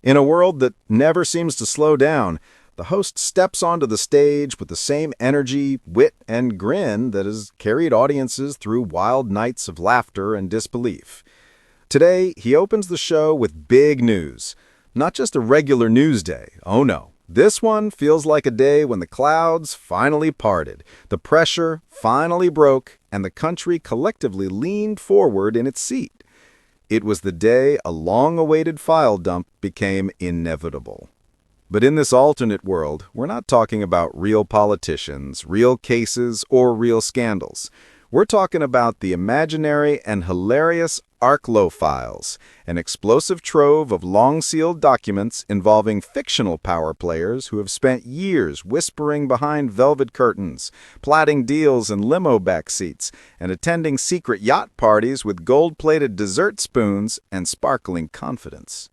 In a world that never seems to slow down, the host steps onto the stage with the same energy, wit, and grin that has carried audiences through wild nights of laughter and disbelief. Today, he opens the show with big news. Not just a regular news day, oh no. This one feels like a day when the clouds finally parted, the pressure finally broke, and the country collectively leaned forward in its seat. It was the day a long-awaited file dump became inevitable. But in this alternate world, we're not talking about real politicians, real cases, or real scandals. We're talking about the imaginary and hilarious Arklow files, an explosive trove of long-sealed documents involving fictional power players who have spent years whispering behind velvet curtains, plotting deals in limo backseats, and attending secret yacht parties with gold-plated dessert spoons and sparkling confidence.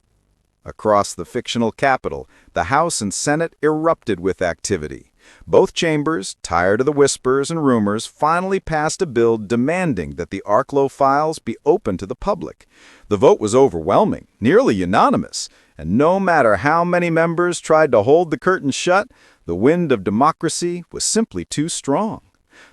Across the fictional Capitol, the House and Senate erupted with activity. Both chambers, tired of the whispers and rumors, finally passed a bill demanding that the Arklow files be open to the public. The vote was overwhelming, nearly unanimous, and no matter how many members tried to hold the curtain shut, the wind of democracy was simply too strong.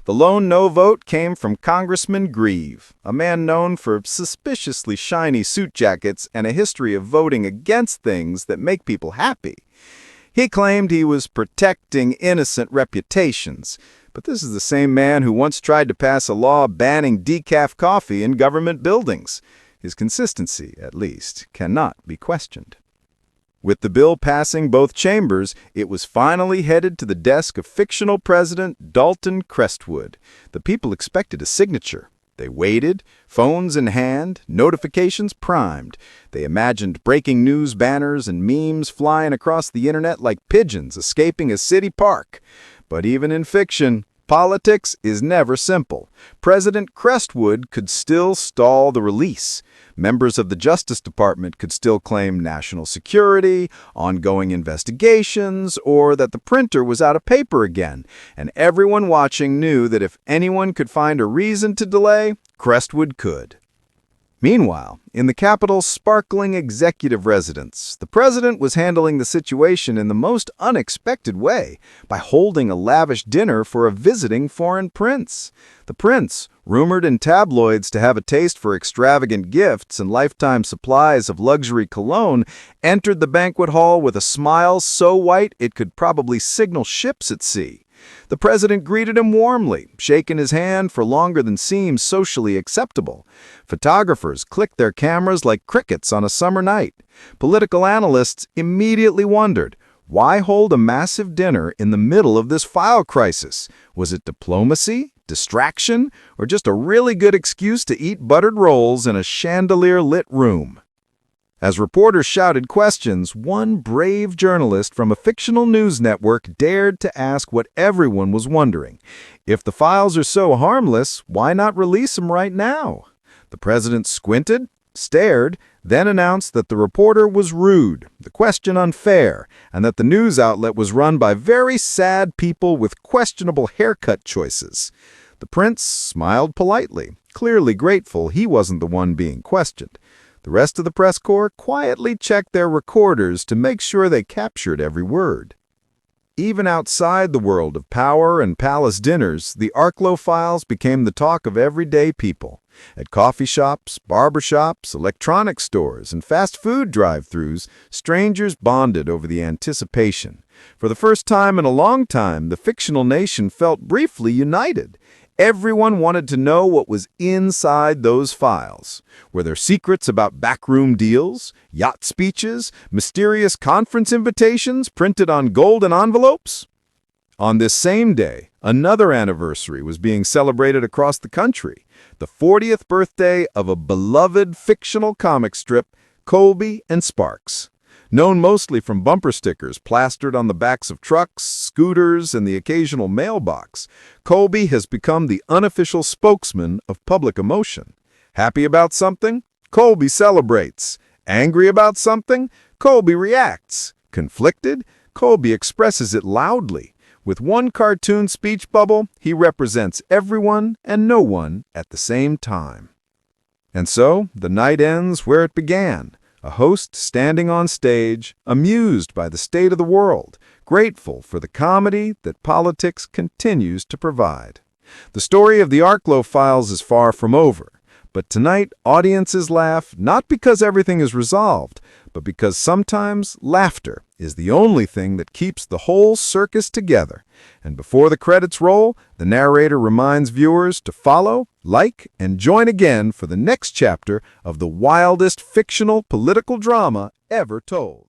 The lone no vote came from Congressman Grieve, a man known for suspiciously shiny suit jackets and a history of voting against things that make people happy. He claimed he was protecting innocent reputations, but this is the same man who once tried to pass a law banning decaf coffee in government buildings. His consistency, at least, cannot be questioned. With the bill passing both chambers, it was finally headed to the desk of fictional President Dalton Crestwood. The people expected a signature. They waited, phones in hand, notifications primed. They imagined breaking news banners and memes flying across the internet like pigeons escaping a city park. But even in fiction, politics is never simple. President Crestwood could still stall the release. Members of the Justice Department could still claim national security, ongoing investigations, or that the printer was out of paper again. And everyone watching knew that if anyone could find a reason to delay, Crestwood could. Meanwhile, in the Capitol's sparkling executive residence, the president was handling the situation in the most unexpected way by holding a lavish dinner for a visiting foreign prince. The prince, rumored in tabloids to have a taste for extravagant gifts and lifetime supplies of luxury cologne, entered the banquet hall with a smile so white it could probably signal ships at sea. The president greeted him warmly, shaking his hand for longer than seems socially acceptable. Photographers clicked their cameras like crickets on a summer night. Political analysts immediately wondered, why hold a massive dinner in the middle of this file crisis? Was it diplomacy, distraction, or just a really good excuse to eat buttered rolls in a chandelier-lit room? As reporters shouted questions, one brave journalist from a fictional news network dared to ask what everyone was wondering. If the files are so harmless, why not release them right now? The president squinted, stared, then announced that the reporter was rude, the question unfair, and that the news outlet was run by very sad people with questionable haircut choices. The prince smiled politely, clearly grateful he wasn't the one being questioned. The rest of the press corps quietly checked their recorders to make sure they captured every word. Even outside the world of power and palace dinners, the Arklow files became the talk of everyday people. At coffee shops, barber shops, electronics stores, and fast food drive-thrus, strangers bonded over the anticipation. For the first time in a long time, the fictional nation felt briefly united. Everyone wanted to know what was inside those files. Were there secrets about backroom deals, yacht speeches, mysterious conference invitations printed on golden envelopes? On this same day, another anniversary was being celebrated across the country, the 40th birthday of a beloved fictional comic strip, Colby and Sparks. Known mostly from bumper stickers plastered on the backs of trucks, scooters, and the occasional mailbox, Colby has become the unofficial spokesman of public emotion. Happy about something? Colby celebrates. Angry about something? Colby reacts. Conflicted? Colby expresses it loudly. With one cartoon speech bubble, he represents everyone and no one at the same time. And so, the night ends where it began. A host standing on stage, amused by the state of the world, grateful for the comedy that politics continues to provide. The story of the Arklow Files is far from over, but tonight audiences laugh not because everything is resolved, but because sometimes laughter is the only thing that keeps the whole circus together. And before the credits roll, the narrator reminds viewers to follow, like, and join again for the next chapter of the wildest fictional political drama ever told.